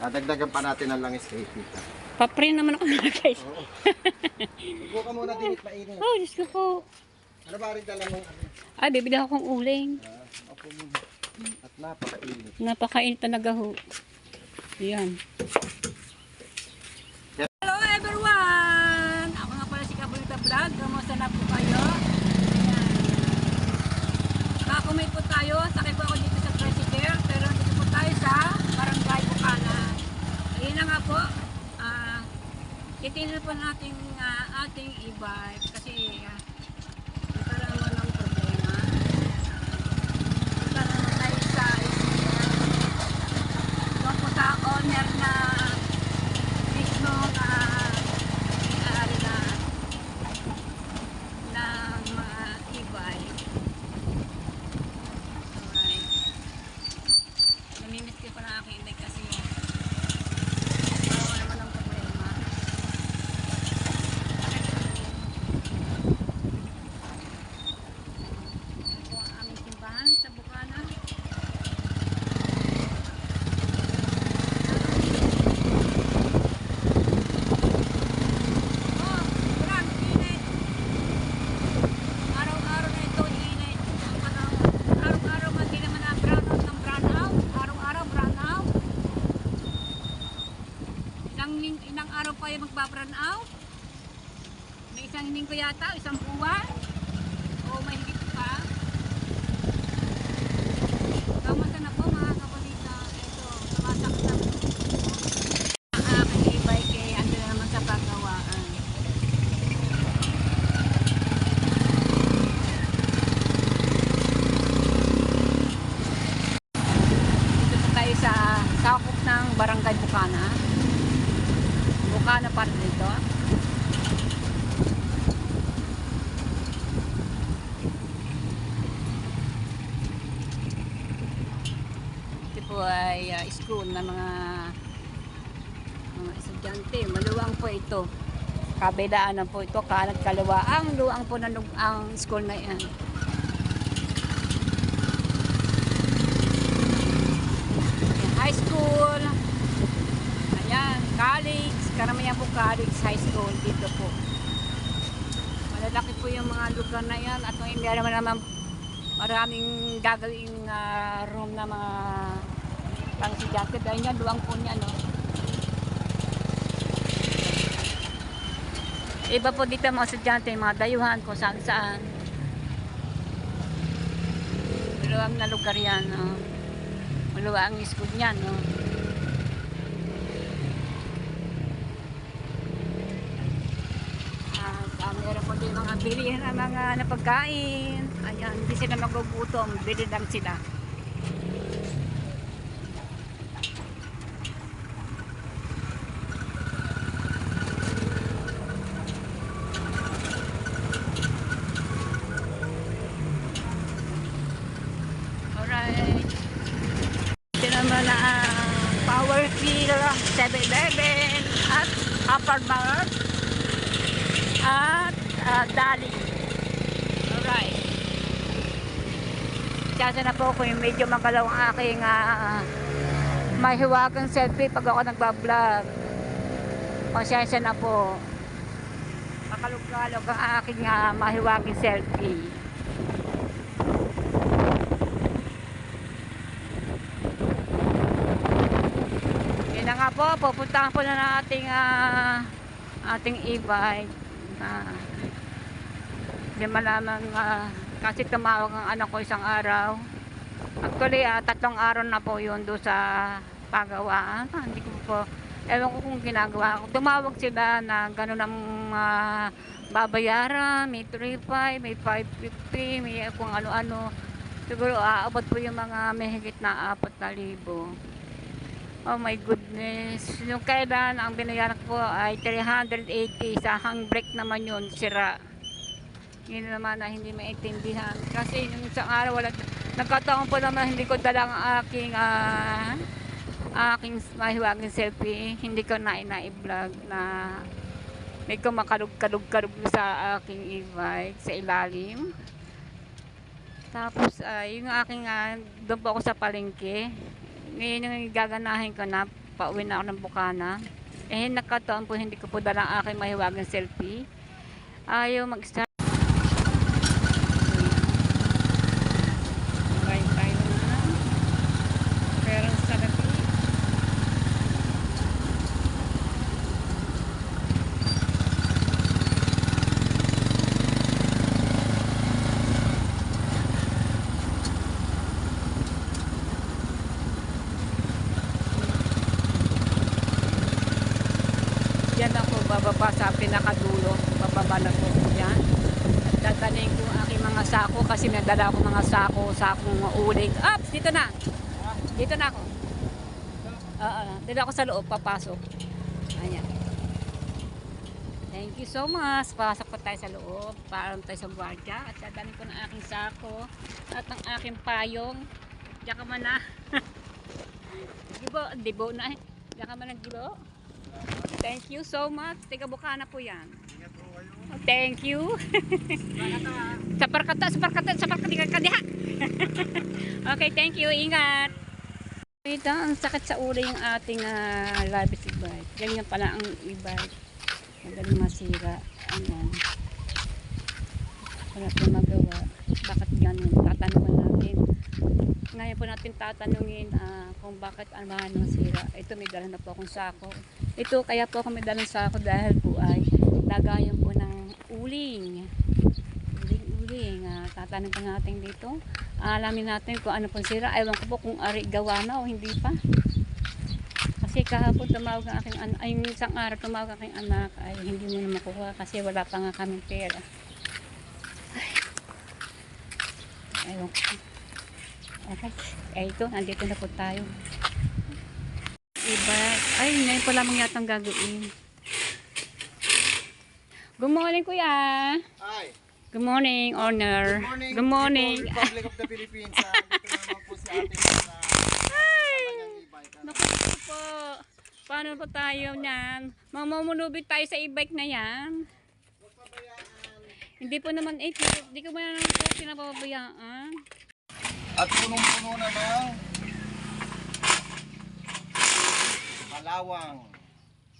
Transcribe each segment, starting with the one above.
Dagdagan pa natin ang langis kay Tita. Papre naman ako nalagay. Oo. Upo ka muna din at mainit. Oh, Diyos ko po. Ano ba rin dala mong ano? Ay, bibili akong uling. Upo muna. At napakainit. Napakain talaga ho. Yan. Hello everyone! Ako nga pala si Kabulita Vlog. Kamusta na po kayo? Ayan. Nakakumit po tayo. Sakay po ako dito sa Tricycle. Pero dito po tayo sa Barangay Bukana. Ayun na nga po. Titingnan po natin ating e-bike. Kasi nagkaroon mo ng problema. Nagkaroon tayo sa doon po sa owner na mismo na may-ari na mga e-bike. Alright. Namimiss ko pa na aking inday kasi nagkaroon naman ng problema. Ito po ang aming simbahan sa Bukana. Ilang araw pa yung magba-brown out? May isang linggo yata, isang buwan? O may higit pa? Kamusta na po mga kabalita? Ito, sumasak na ang aking e-bike eh, ando na naman sa pagawaan. Dito po tayo sa sakop ng Barangay Bukana. Bukana pa rin dito. Ito po ay school na mga estudyante. Maluwang po ito. Kabilaan na po ito. Kanan kaliwa. Ang luwang po ng ang school na yan. High school. Ayan, college. Karamihan po college, high school dito po. Malalaki po yung mga lugar na yan at hindi naman maraming gagawing room na mga pang estudyante. Dahil yan, luwang po niya, no? Iba po dito mga estudyante, mga dayuhan kung saan saan. Maluwang na lugar yan, no? Maluwang ang school niyan, no? Meron po din mga bilihan ng mga napagkain. Ayan, hindi sila magugutom. Bili lang sila. Alright. Ito naman ang Power Wheel 7-Eleven at Upper Mart at Dali. Alright. Kasi na po ako yung medyo magalaw ang aking mahiwagang selfie pag ako nagbablog. Pasensya na po. Makalog-kalog ang aking mahiwagang selfie. Yan na nga po. Pupuntahan po na natin ating e-bike. Hindi malaman kasi tumawag ang anak ko isang araw. Actually 3 araw na po yun doon sa pagawaan. Hindi ko po ewan ko kung ginagawa ko. Tumawag sila na gano'n ang babayaran, may 3.5, may 5.50, may kung ano-ano. Siguro aabot po yung mga may higit na 4,000. Oh my goodness. Yung kailan ang binayaran ko ay 380. Sa handbrake naman yun, sira. Yun naman na hindi maintindihan. Kasi yung isang araw, nagkataon po naman hindi ko dala ang aking mahiwagang selfie. Hindi ko na ina-vlog na may kumakalug-kalug sa aking e-bike sa ilalim. Tapos yung aking doon po ako sa palengke. Ngayon yung gaganahin ko na pauwi na ako ng Bukana. Eh, nakataon po hindi ko po dala ang aking mahiwagang selfie. Ayaw mag-start. Kain tayo na. Pero sa gabi. Yan ako bababa sa pinakadulo. Bababa na po yan. At dadalhin ko ang aking mga sako kasi may dala ako mga sakong uling. Ups! Dito na! Dito na ako. Dito ako sa loob, papasok. Ayan. Thank you so much. Pasok po tayo sa loob. Parang tayo sa gwardiya. At dadalhin ko ng aking sako at ang aking payong. Diyan ka man na. Dibo na eh. Diyan ka man na gibo. Thank you so much. Tiga Bukana po yan. Thank you. Sapar kata kadiha. Okay, thank you. Ingat. Ito, ang sakit sa ulo yung ating labis e-bike. Ganyan pala ang e-bike. Madaling masira. Ayan. Wala po magawa. Bakit ganun? Tatanungan natin. Ngayon po natin tatanungin kung bakit ano masira. Ito, may dala na po akong sako. Ito, kaya po ako may dalang sako dahil po ay lagayan po ng uling. Uling. Tatanong pa natin dito. Alamin natin kung ano pong sira. Ewan ko po kung ari gawa na o hindi pa. Kasi kahapon tumawag ang aking anak. Ay, isang araw tumawag ang aking anak. Ay, hindi mo na makuha kasi wala pa nga kaming pera. Ewan ko. Okay. Ito, nandito na po tayo. Iba. Ay, ngayon pa lamang yatang gagawin. Good morning, Kuya. Hi. Good morning, Honor. Good morning. Republic of the Philippines. Dito naman po si ating Naku po. Paano po tayo niyan? Mamumulubit tayo sa e-bike na yan. Hindi po naman hindi ko ba naman po pinapabayaan. At punong-puno na ng kalawang.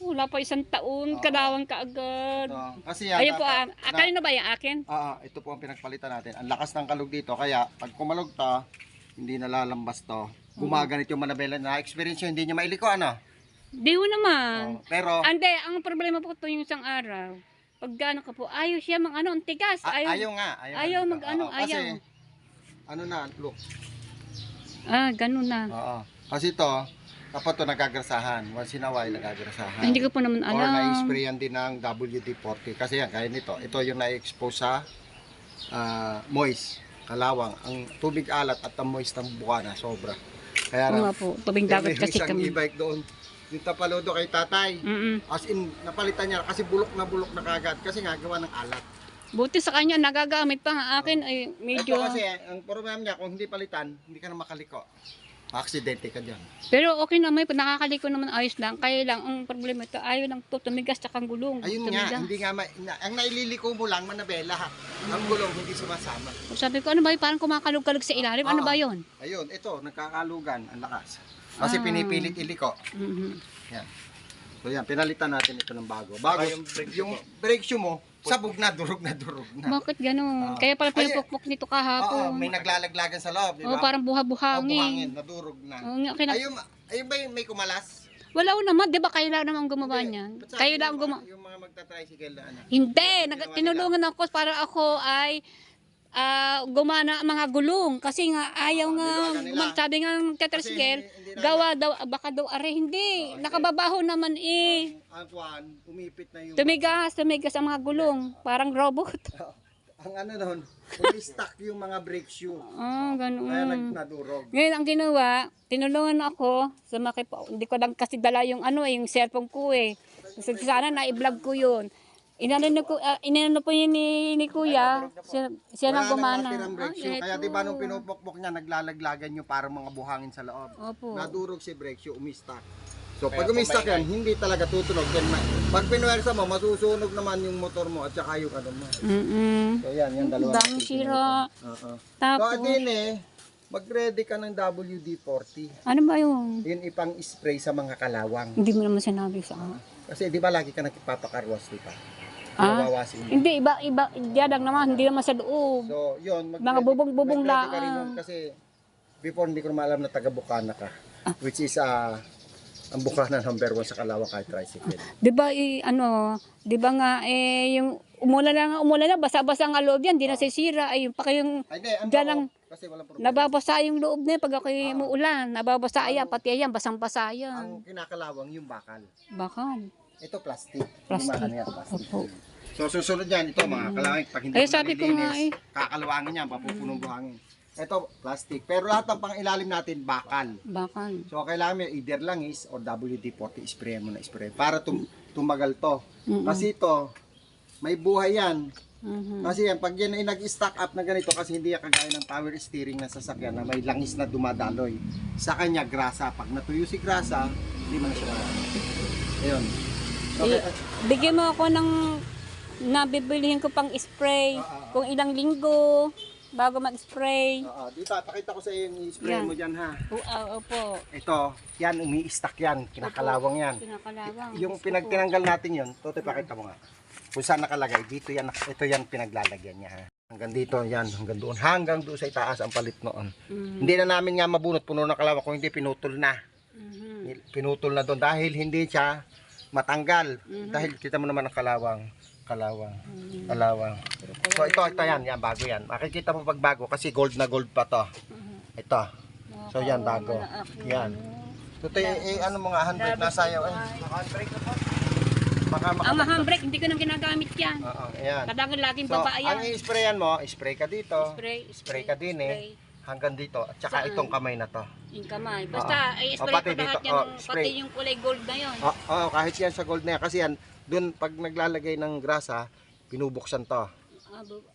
Wala pa isang taon, kalawang kaagad. Ito. Kasi yan, Ayun po, kanino ba yung akin? ito po ang pinagpalitan natin. Ang lakas ng kalog dito, kaya pag kumalog to, hindi nalalambas to. Gumaganit yung manabela na experience yun, hindi niya mailiko, ano? Di ho naman. Pero, Ande, ang problema po ito yung isang araw. Pag gano'n ka po, ayaw siya ang tigas. ayaw nga. Ayaw mag-ano, Kasi, ayaw. ano na, look. Ganun na. Oo. Kasi ito, kapag ito nagagrasahan, once in a while nagagrasahan. Hindi ko po naman alam. Or na-sprayan din ng WD-40. Kasi yan, kaya nito, ito yung na-expose sa moist, kalawang. Ang tubig alat at ang moist ng Bukana, sobra. Kaya Oo nga po, tubing dagat kasi isang kami. e-bike doon. Yung tapalodo kay tatay. As in, napalitan niya kasi bulok na kagad. Kasi nga, gawa ng alat. Buti sa kanya, nagagamit pa nga akin ay medyo... Ito kasi, ang problema niya, kung hindi palitan, hindi ka na makaliko. Aksidente ka dyan. Pero okay naman, nakakaliko naman ayos lang. Kaya lang, ang problema ito, ayaw lang ito, tumigas tsaka ang gulong. Ayun nga, hindi nga, ang naililiko mo lang, manabela ha. Ang gulong, hindi sumasama. Sabi ko, ano ba yun? Parang kumakalog-kalog sa ilalim. Ano ba yun? Ayun, ito, nagkakalugan, ang lakas. Kasi pinipilit iliko. Yan. So yan, pinalitan natin ito ng bago. Bago, yung brake shoe mo, sabog na, durog na. Bakit gano'n? Kaya pala pinupukpok nito kahapon. May naglalaglagan sa loob, di ba? Parang buha-buhangin. Buhangin, nadurog na. Ayun ba yung may kumalas? Wala ko naman, di ba kayo lang naman gumawa niyan? Kayo lang gumawa. Yung mga magta-tricycle na ano. Hindi, tinulungan ako para ako ay gumana ang mga gulong kasi nga ayaw nga sabi nga ng tetracycle gawa daw baka daw are hindi nakababaho naman ang kwan umipit na yung tumigas ang mga gulong parang robot. Ang ano noon umi-stuck yung mga brake shoe ganoon kaya nadurog. Ngayon ang ginawa tinulungan ako sa hindi ko lang kasi dala yung yung cellphone ko kasi sana na-i-vlog ko yun. Inano po yun ni Kuya. Siya nang gumana. Kaya diba nung pinupukpok niya, naglalaglagan nyo parang mga buhangin sa loob. Opo. Nadurog si brake shoe, umistak. So pag umistak yan, hindi talaga tutunog. Pag pinuwersa mo, masusunog naman yung motor mo at saka yung ano mo. So yan dalawa. Dang sira. So Tapos, din mag-ready ka ng WD-40. Ano ba yun? Yun ipang spray sa mga kalawang. Hindi mo naman sinabi sa akin. Kasi di ba lagi ka nagpapakarwas, di ba? Ah? Nawawasin mo. Hindi, iba, diyan naman, hindi naman sa loob. So, yun. Mga bubong-bubong mag-ready ka rin lang. nun kasi before hindi ko naman alam na taga Bukana ka. Which is ang Bukana number 1 sa Kalawang kahit tricycle. 'Di ba di ba nga yung umulan na, basa-basa ang loob yan, di nasisira. Ay, yung pa kayong Ay, hindi. Diyan lang, Kasi walang problema. nababasa yung loob na yun pag ako umuulan. Nababasa yan, pati yan, basang-basa yan. Ang kinakalawang yung bakal. Bakal. Ito plastic. Plastic. Yung mga plastic. Opo. So susunod yan, ito mga kalawang. Pag hindi Ay, mo sabi ko nga nalilinis, kakalawangin yan, papupunong buhangin. Ito, plastic. Pero lahat ng pang ilalim natin, bakal. Bakal. So, kailangan mo either langis or WD-40, spray mo na spray. Para tumagal to. Kasi ito, may buhay yan. Kasi yan, pag yan ay nag-stack up na ganito, kasi hindi yan kagaya ng power steering na sasakyan na may langis na dumadaloy. Sa kanya, grasa. Pag natuyo si grasa, hindi mo na siya magamit. Ayun. Okay. Bigyan mo ako ng nabibilihin ko pang spray. Kung ilang linggo bago mag-spray. Dito, pakita ko sa iyo yung spray Yan. mo dyan ha. Opo. Ito, yan, umi-stack yan. Kinakalawang yan. Pinakalawang. Yung pinagtinanggal natin yun, Totoy, pakita mo nga. Kung saan nakalagay, dito yan, ito yan pinaglalagyan niya ha. Hanggang dito yan, hanggang doon sa itaas ang palit noon. Hindi na namin nga mabunot, puno ng kalawang, kung hindi pinutol na. Pinutol na doon dahil hindi siya matanggal. Dahil kita mo naman ang kalawang. So ito yan, bago yan. Makikita mo pag bago kasi gold na gold pa to. Ito. So yan, bago. Yan. Totoy, ano mo nga, handbrake na sayo. Handbrake na po. Ang handbrake, hindi ko nang ginagamit yan. Ayan. Kadagan laging So, baba yan. ang i-sprayan mo, spray ka dito. Spray ka din hanggang dito. At saka itong kamay na to. Yung kamay. Basta, i-spray pati ko lahat dito. yan, Spray. pati yung kulay gold na yun. Kahit yan sa gold na yan. Kasi yan, dun pag naglalagay ng grasa, pinubuksan to.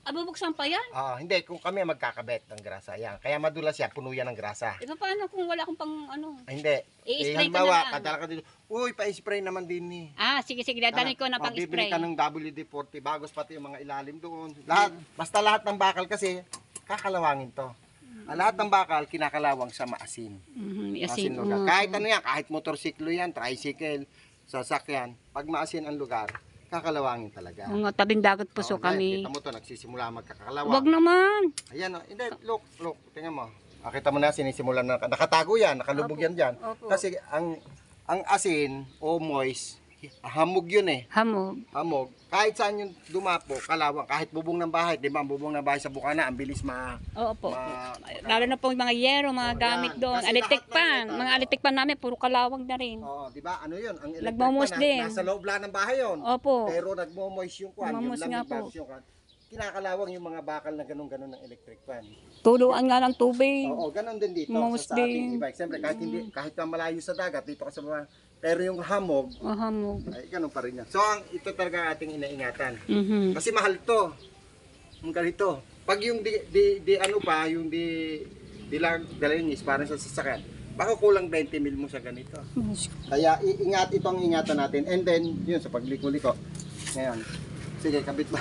Bubuksan pa yan? Hindi, kung kami magkakabit ng grasa, yan. Kaya madulas yan, puno yan ng grasa. Paano kung wala akong pang ano? Hindi. I-spray ko na lang. Kadala ka dito, uy, pa-spray naman din ni. Sige, dadalhin ko na pang Bibili spray. ka ng WD-40, bagos pati yung mga ilalim doon. Basta lahat ng bakal kasi, kakalawangin to. Lahat ng bakal, kinakalawang sa maasin. Maasin lugar. Kahit ano yan, kahit motorsiklo yan, tricycle, sasakyan, pag maasin ang lugar, kakalawangin talaga. Mga tabing dagat puso kami. Kita mo to, nagsisimula magkakalawang. Wag naman. Ayan, hindi, look, tingnan mo. Kita mo na, sinisimulan na, nakatago yan, nakalubog yan dyan. Opo. Kasi ang asin o moist, hamog yun Hamog. Kahit saan yung dumapo, kalawang, kahit bubong ng bahay, di ba, ang bubong ng bahay sa Bukana, ang bilis Opo. Lalo na po yung mga yero, mga gamit doon. Kasi Alitik lahat pan. Mga alitik pan namin, puro kalawang na rin. di ba, ano yun, ang electric Nagmumos fan, din. nasa loob lang ng bahay yun. Opo. Pero nagmo-moist yung kwan, yung Nagmo-moist nga lamig po. bago yung kwan. Kinakalawang yung mga bakal na ganun-ganun ng electric fan. Tuluan nga ng tubig. Oo, ganun din dito Mamos sa ating din. e-bike. Siyempre, kahit ka malayo sa dagat, dito ka sa mga, pero yung hamog, Hamog. ay ganun pa rin yan. So, ito talaga ating inaingatan. Mhm. Kasi mahal to. Ang ganito. Pag yung dalinis, parang sa sasakyan, baka kulang 20 mil mo sa ganito. Kaya itong ingatan natin. And then, yun, sa pagliko-liko. Ngayon, sige, kabit ba?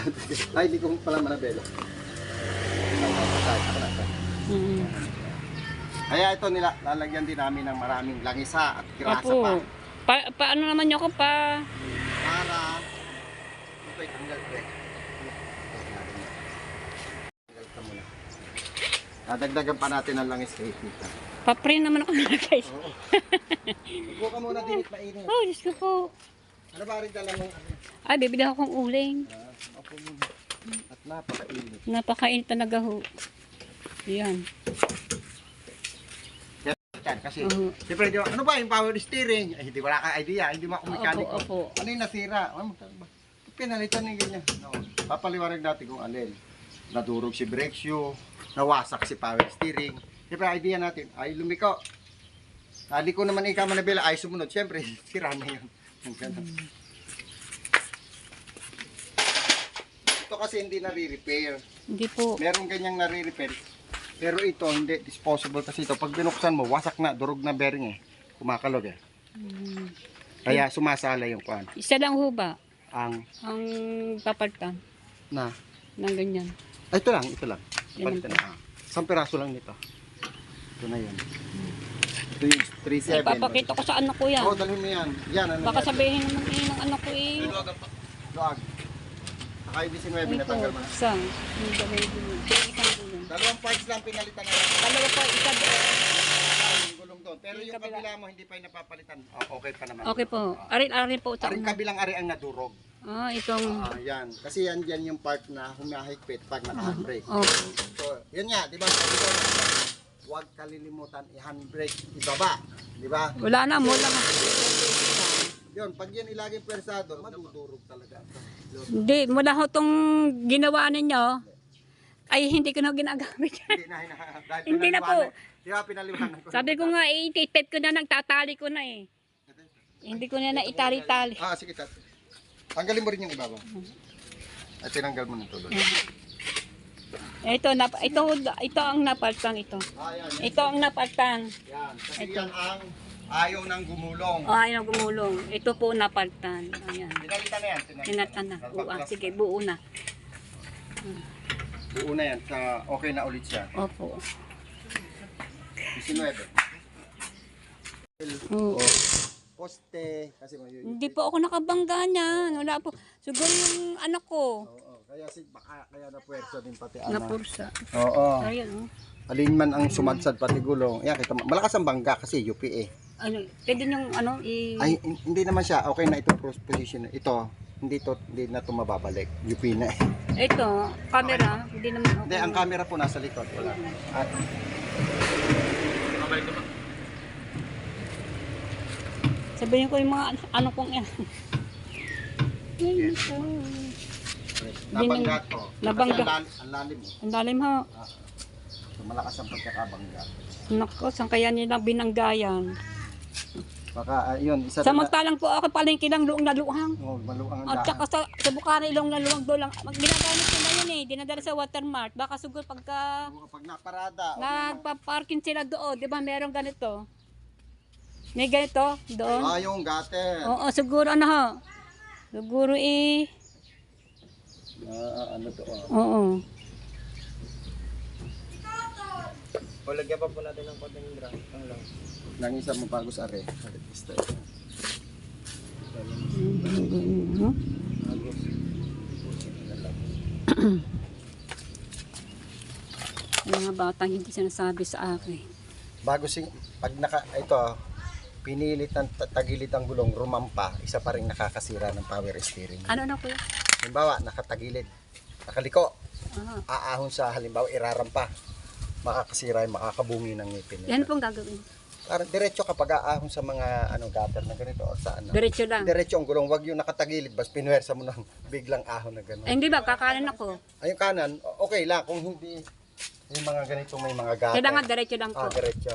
Ay, hindi ko pala manabelo. Kaya ito lalagyan din namin ng maraming langisa at grasa Opo. pa. Paano naman niyo ako pa? Para ito ay tanggal ko Tanggal ka muna. Dadagdagan pa natin ang langis kay Tita. Pa-print naman ako nalagay. Oo. Huwag ka muna din mainit. Oh, Diyos ko po. Ano ba rin dala mong Bibili akong uling. Opo muna. At napakainit. Napakainit talaga ho. Yan. Yan, kasi siyempre, ano ba yung power steering? Ay, hindi wala kang idea, hindi mo ako mekaniko. Opo. Ano yung nasira? Pinalitan ng ganyan. No. Papaliwanag natin kung alin. Nadurog si brake shoe, nawasak si power steering. Siyempre, idea natin, ay lumiko. Hindi ko naman ikaw manabila, ay sumunod. Siyempre, sira na yun. Ito kasi hindi nare-repair. Hindi po. Meron ganyang nare-repair. Pero ito, hindi. Disposable kasi ito. Pag binuksan mo, wasak na. Durog na bearing Kumakalog Kaya sumasala yung kwan. Isa lang ho ba? Ang papalitan na. ng ganyan. Ito lang. Yan Palitan na. 1 piraso lang nito. Ito na yun. Ito yung 3.7. Ipapakita ko sa anak ko yan. Oo, dalhin mo yan. Yan, ano Baka yan? sabihin naman ng anak ko eh. Luag. Saka yung 19, Ito, natanggal mo na. isang. Yung damay din. Isang gulong. Dalawang parts lang pinalitan na yan. Dalawa pa, isa doon. Yung gulong doon. Pero yung kabila. kabila mo, hindi pa yung napapalitan. Okay pa naman. Okay po. Arin po. Aring kabilang ari ang nadurog. Itong... Yan. Kasi yan dyan yung part na humahigpit pag naka-handbrake. Okay. So, yan nga, di ba? Sabi ko, huwag kalilimutan i-handbrake ibaba. Di ba? Wala na, mula na. Yun, pag yan ilagay pwersado, madudurog talaga. Hindi, mula ho itong ginawa ninyo, ay hindi ko na ginagamit yan. Hindi na, dahil Hindi na po. pinaliwanag. Di ba, pinaliwanag ko. Sabi ko nga, ititip ko na, nagtatali ko na eh. Hindi ko na itali-tali. Sige, tat. Tanggalin mo rin yung ibaba. At tinanggal mo ng tuloy. Ito ang napaltang ito. Yan. Ito ang napaltang. Yan. Kasi yan ang ayaw ng gumulong. Ayaw gumulong. Ito po napaltan. Ayan. Pinalitan na yan. Tinatan na. Sige, buo na. Buo na yan. Okay na ulit siya. Opo. 19. Oo. Poste. Kasi Hindi po ako nakabangga niyan. Wala po. Siguro yung anak ko. Oo. Kaya na puwersa din pati Napursa. Oo. Ayan oh. Alin man ang sumadsad pati gulong. Yan, kita mo. Malakas ang bangga kasi UP eh. Ano, pwede yung ano, Ay, hindi naman siya. Okay na itong position. Ito, hindi na ito mababalik. UP na eh. Ito, camera, hindi naman okay. Hindi, ang camera po nasa likod. Wala. At, Sabihin ko yung mga ano kong yan. nabangga to. Nabangga. Kasi ang lalim eh. Ang lalim ho. So, malakas ang pagkakabangga. Nako, saan kaya nila binanggayan? Baka, yun, isa Samantalang po ako palengke lang luong na luhang. Oh, maluang ang At daan. saka sa Bukana ilong na luwag doon lang. Ginagamit ko na yun eh. Dinadala sa watermark. Baka siguro pagka Pag naparada. nagpa-parking sila doon. Di ba meron ganito? May ganito doon? Yung gutter. Oo, siguro ano ho. Siguro Ano to? Oo. O, lagyan pa po natin ng konting drag. Ang lang. Nang isa mo bagos are. Yung mga batang hindi sinasabi sa akin. Bago pag ito, pinilit ng tagilid ang gulong, rumampa, isa pa rin nakakasira ng power steering. Ano na kuya? Halimbawa, nakatagilid, nakaliko, Aha. aahon sa halimbawa, irarampa, makakasira, makakabungi ng ngipin. Yan pong gagawin. Parang diretso kapag aahon sa mga gutter na ganito o sa ano. Diretso lang. Diretso ang gulong, wag yung nakatagilid, bas pinuwersa mo ng biglang ahon na gano'n. Hindi ba, kakanan ako. Ay, yung kanan, okay lang, kung hindi, yung mga ganito may mga gutter. Kailangan diretso lang po. Diretso.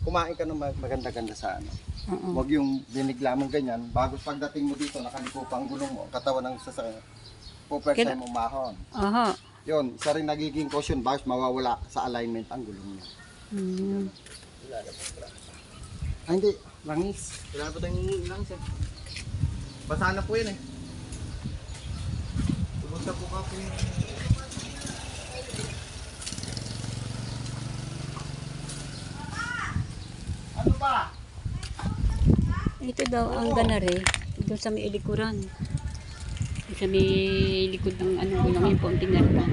Kumain ka ng maganda-ganda sa ano. Oo. Huwag yung binigla mong ganyan. Bago pagdating mo dito, nakaliko pa ang gulong mo, katawan ng sasakyan. Pupwersa mo umahon. Aha. Yun, isa rin nagiging caution, bakit mawawala sa alignment ang gulong niya. Ay, hindi. Langis. Kailangan po tayong lang, sir. Basa na po yun eh. Tumusta po ka po yung... Ano ba? Ito daw ang ganare. Doon sa may ilikuran. Sa may likod ng ano, yung may ponting na ito.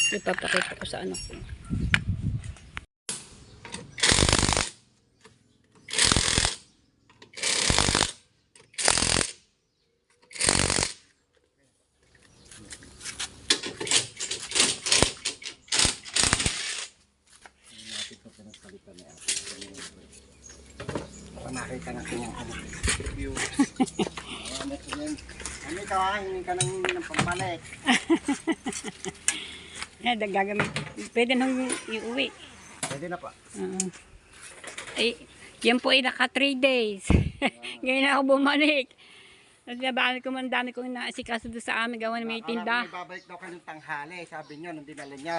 Ipapakita ko sa anak ko. Nakita na kanyang ano. Ano ikaw hindi ka nang hindi ng pampalik. Gagamit. Pwede nang iuwi. Pwede na pa. Ay, yan po ay naka 3 days. Ngayon na ako bumalik. Kasi nabaan ko man dami kong naasikaso doon sa amin gawa na may tinda. May babalik daw kayo ng tanghali, sabi niyo nung dinala niyo.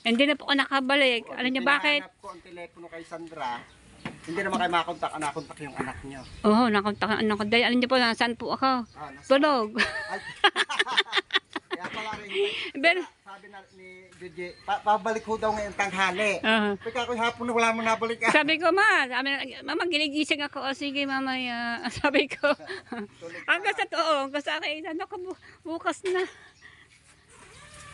Hindi na po ako nakabalik. Alam niyo bakit? Hinahanap ko ang telepono kay Sandra. Hindi naman kayo makakontak, nakontak yung anak niyo. Oo, nakontak ang anak ko. Dahil alam niyo po, nasaan po ako? Nasa- Tulog. Ay. Kaya pala rin, Pero, sabi na ni Gigi, pabalik ho daw ngayong tanghali. Pagka ako hapon na wala mo nabalik. sabi ko, mama, ginigising ako. O, sige, mamaya. Sabi ko, hanggang sa to, hanggang sa akin, ano ko, bukas na.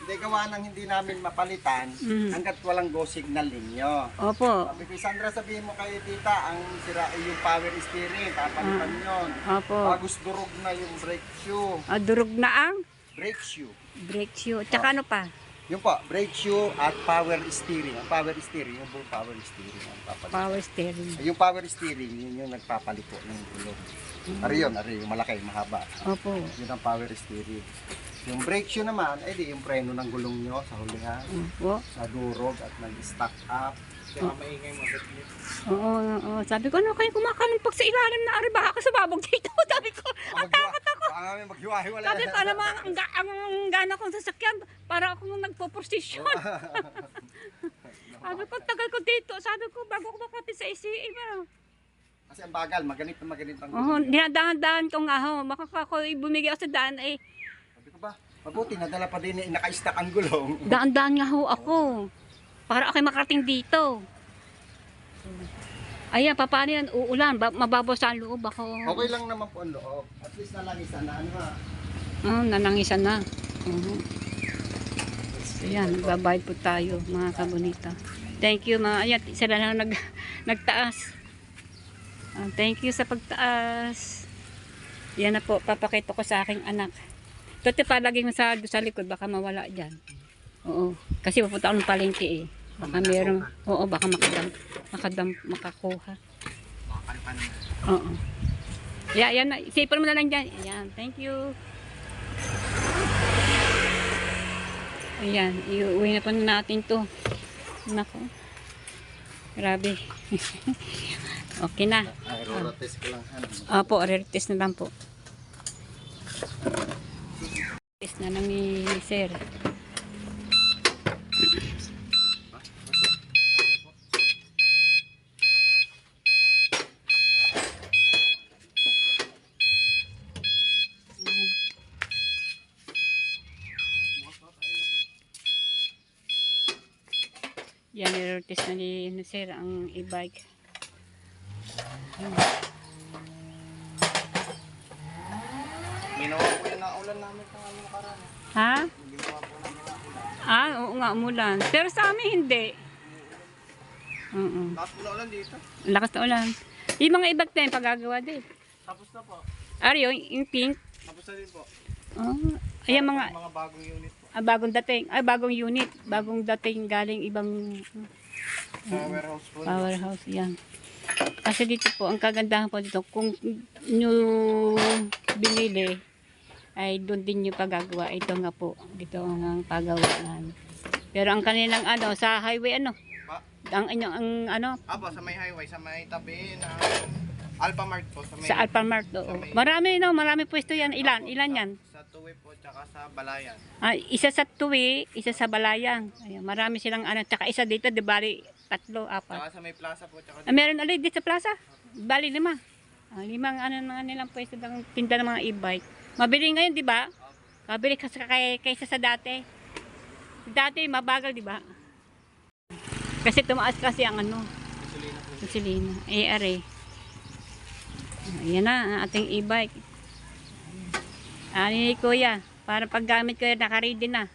Hindi gawa ng hindi namin mapalitan hanggat walang go signal ninyo. Opo. Sabi ko, Sandra, sabihin mo kayo tita, ang sira ay yung power steering, papalitan yun. Opo. Bagus durog na yung brake shoe. Durog na ang Brake shoe. brake shoe. Tsaka ano pa? Yung po, brake shoe at power steering. Ang power steering, yung buong power steering ang papalitan. Power steering. Yung power steering, yun yung nagpapaliko ng gulong. Ari yun, yung malaki, mahaba. Opo. Yun ang power steering. Yung brake shoe naman, ay di yung preno ng gulong nyo sa hulihan. Opo. Nadurog at nag-stack up. Kaya maingay mo. Oo. Sabi ko, ano kayo kumakalumpag sa ilalim na ari, baka ka sababog dito. Sabi ko, ang takot ako. Baka namin maghiwa-hiwalay. Sabi ko, alam mo, ang gana kong sasakyan, para akong nagpo-prosesyon. Sabi ko, tagal ko dito. Sabi ko, bago ko makapit sa ICE. Kasi ang bagal, maganit na maganit ang Oo, gulong. dinadahan-dahan ko nga ho. Makaka ko bumigay ako sa daan eh. Sabi ko ba, mabuti nadala pa din naka-stack ang gulong. Daan-daan nga ho ako. Para ako makarating dito. Ayan, paano yan? Uulan. Mababasa ang loob ako. Okay lang naman po ang loob. At least nalangisan na ano ha. Nanangisan na. Ayan, nagbabayad po tayo mga kabunita. Thank you mga. Ayan, sila lang nagtaas. Thank you sa pagtaas. Yan na po, papakita ko sa aking anak. Ito palagi mo sa likod, baka mawala dyan. Oo, kasi pupunta ako ng palengke eh. Baka meron, oo, baka makakuha. Oo. Yan na, isipan mo na lang dyan. Ayan, thank you. Ayan, iuwi na pa natin to. Nako. Grabe. Okay na. Ay, test ko lang. Opo, re-test na lang po. Test na lang ni Sir. Yan, re-test na ni Sir ang e-bike. Ginawa po yung naulan namin kung ano nakaraan. Ha? Ginawa po namin naulan. Oo nga, umulan. Pero sa amin hindi. Tapos po naulan dito. Lakas na ulan. Yung mga ibag na yung pagagawa din. Tapos na po. Ari, yung pink. Tapos na din po. Ayan mga Mga bagong unit po. bagong dating. Ay, bagong unit. Bagong dating galing ibang Powerhouse po. powerhouse. Yan. Kasi dito po, ang kagandahan po dito, kung nyo binili, ay doon din nyo pagagawa. Ito nga po, dito ang pagawaan. Pero ang kanilang sa highway Pa? ang inyong Apo, sa may highway, sa may tabi ng Alphamart po. Sa may sa Alphamart sa may- marami pwesto yan. Ilan yan? Sa Tuwi po, tsaka sa Balayan. Isa sa Tuwi, isa sa Balayang. Ayan, marami silang tsaka isa dito, di bali, 3, 4. Tsaka sa may plaza po, tsaka Meron ulit dito sa plaza. Bali 5. 5 mga nilang pwesto ng tinda ng mga e-bike. Mabili ngayon, di ba? Mabili kaysa sa dati. Dati mabagal, di ba? Kasi tumaas kasi ang gasolina. Are. Ayan na, ang ating e-bike. Ni Kuya, para paggamit ko naka-ready na.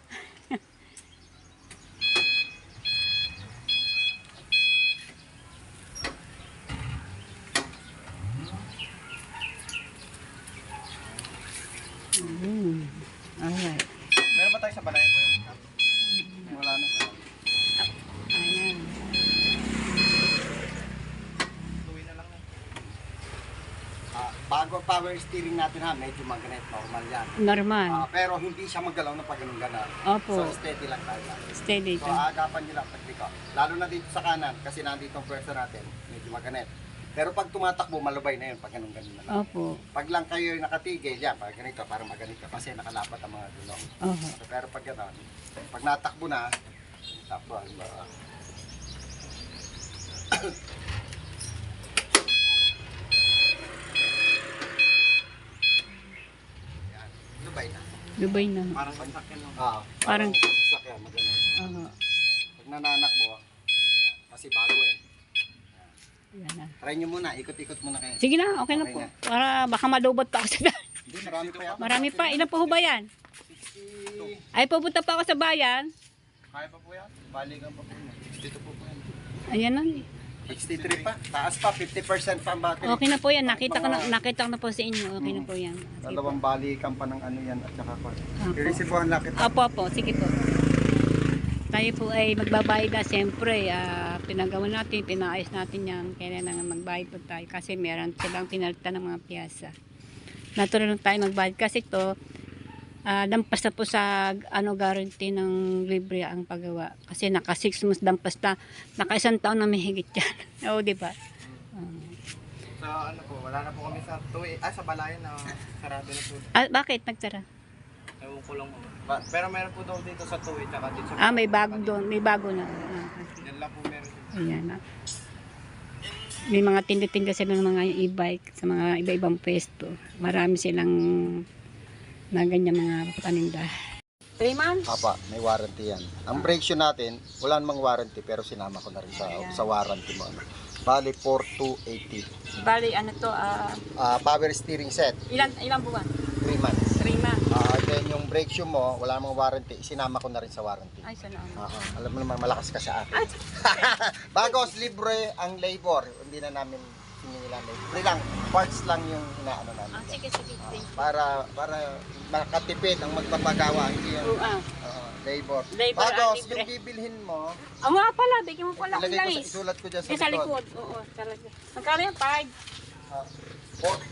Alright. meron ba tayo sa Balayan po yung Wala na. Ayan. Tuwi na lang na. Bago ang power steering natin ha, medyo magnet, normal yan. Normal. Pero hindi siya magalaw na pag ganun ganon. Opo. So steady lang tayo. Steady So ka. agapan nyo lang pagliko. Lalo na dito sa kanan kasi nandito ang pwersa natin, medyo maganet. Pero pag tumatakbo, malubay na yun pag ganun na lang. Opo. Pag lang kayo nakatigil, yan, pag ganito, parang maganito kasi nakalapat ang mga gulong. Opo. So, pero pag gano'n, pag natakbo na, takbo, halimbawa. Dubai na. Dubai na. Parang pansakyan lang. Parang- sa sasakyan, maganda. Oo. Pag nananakbo, kasi bago eh. Yan na. Try nyo muna, ikot-ikot muna kayo. Sige na, okay na Okay po. na. Para baka malubot pa ako sa daan. Hindi, marami pa yata. Marami pa. Ilan po ho ba yan? 60. Ay, pupunta pa ako sa bayan. Kaya pa po yan? Balikan pa po yan. 62 po po yan. Ayan na. 63 pa. Taas pa, 50% pa ang battery. Okay na po yan. Nakita ko na po sa inyo. Okay na po yan. Sige po. Dalawang balikan pa ng ano yan at saka pa. Apo. I-receivean lang kita. Apo. Sige po. Tayo po ay magbabayad na siyempre. Pinagawa natin, pinaayos natin yan. Kailangan magbayad po tayo kasi meron silang pinalitan ng mga piyasa. Natural lang tayo magbayad kasi ito dampas na po sa guarantee ng libre ang paggawa. Kasi naka 6 months dampas na. Naka 1 taon na may higit yan. Oo, di ba? Sa ano po, wala na po kami sa tuwi. Sa Balayan na sarado na po. Bakit nagtara? Ewan ko lang po. Pero meron po daw dito sa tuwi, tsaka dito sa... May bago doon. May bago na. Yan lang po meron dito. Ayan na. May mga tinda-tinda sila ng mga e-bike sa mga iba-ibang pwesto. Marami silang na ganyan mga paninda. 3 months? Apa, may warranty yan. Ang brake shoe natin, wala namang warranty pero sinama ko na rin sa warranty mo. Bali, 4,280. Bali, ano to? Power steering set, Ilang buwan? 3 months. 3 months. Then yung brake shoe mo, wala namang warranty, sinama ko na rin sa warranty. Ay, salamat. Alam mo naman, malakas ka sa akin. Bagos, libre ang labor. Hindi na namin sininilan labor. Libre lang, parts lang yung inaano namin. Sige. Para makatipid ang magpapagawa. Hindi yung labor. Labor Bagos, ang libre. yung bibilhin mo, Nga pala, bigyan mo pala akong ilagay ko langis. isulat ko dyan sa Sa likod. likod. Oo, talaga. Magkano yan? 5?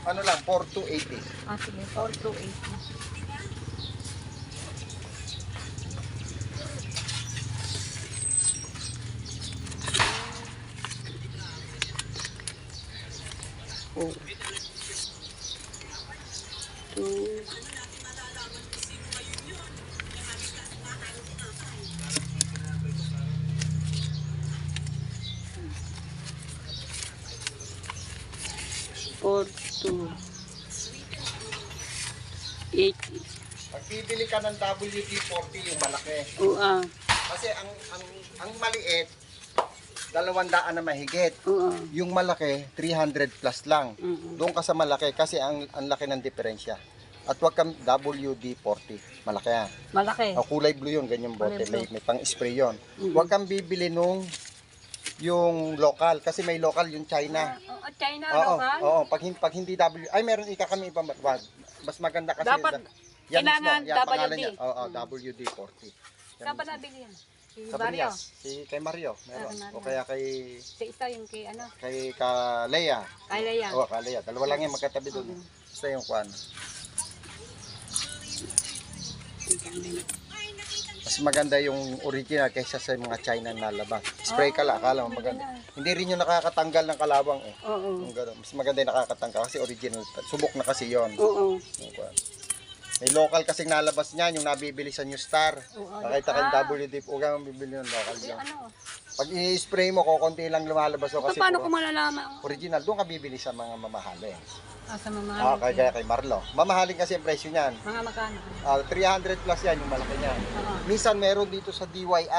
Ano lang, 4,280. Sige. 4,280. Oh. 2. Four, 2, 80. Pag bibili ka ng WD-40, yung malaki. Oo. Kasi ang maliit, 200 na mahigit. Oo. Yung malaki, 300 plus lang. Mm-mm. Doon ka sa malaki kasi ang laki ng diferensya. At wag kang WD-40. Malaki yan. Malaki. Kulay blue yun, ganyan bote. Kulay blue. May pang-spray yun. Mm-mm. Wag kang bibili nung yung local. Kasi may local yung China. China, Oo, local? oo. Pag hindi Ay, meron kami ibang wag. Mas maganda kasi. Dapat, yan kailangan mismo, yan, pangalan WD. niya. Oo, WD-40. Yan Saan ba mismo. nabili yan? Si Sa Mario? Barias. Kay Mario. Meron. kay Mario. O kaya kay Sa isa yung kay ano? Kalea. Kaya yan. Oo, Kalea. Dalawa lang yung magkatabi doon. Basta yung kwan. Mas maganda yung original kaysa sa mga China na labas. Spray ka lang, akala mo maganda. Hindi rin yung nakakatanggal ng kalawang eh. Oo. Yung ganun. Mas maganda yung nakakatanggal kasi original. Subok na kasi yon. Oo. Yung kwan. May local kasing nalabas niyan, yung nabibili sa New Star. Nakita kang WD, huwag kang bibili ng local Ay, dyan. ano? Pag i-spray mo, kukunti lang lumalabas o kasi Paano puro ko malalaman? original. Doon ka bibili sa mga mamahalin. Sa mga Kaya kay Marlo. Mamahalin kasi ang presyo niyan. mga magkano? 300 plus yan yung malaki niyan. Oo. Minsan meron dito sa DIY.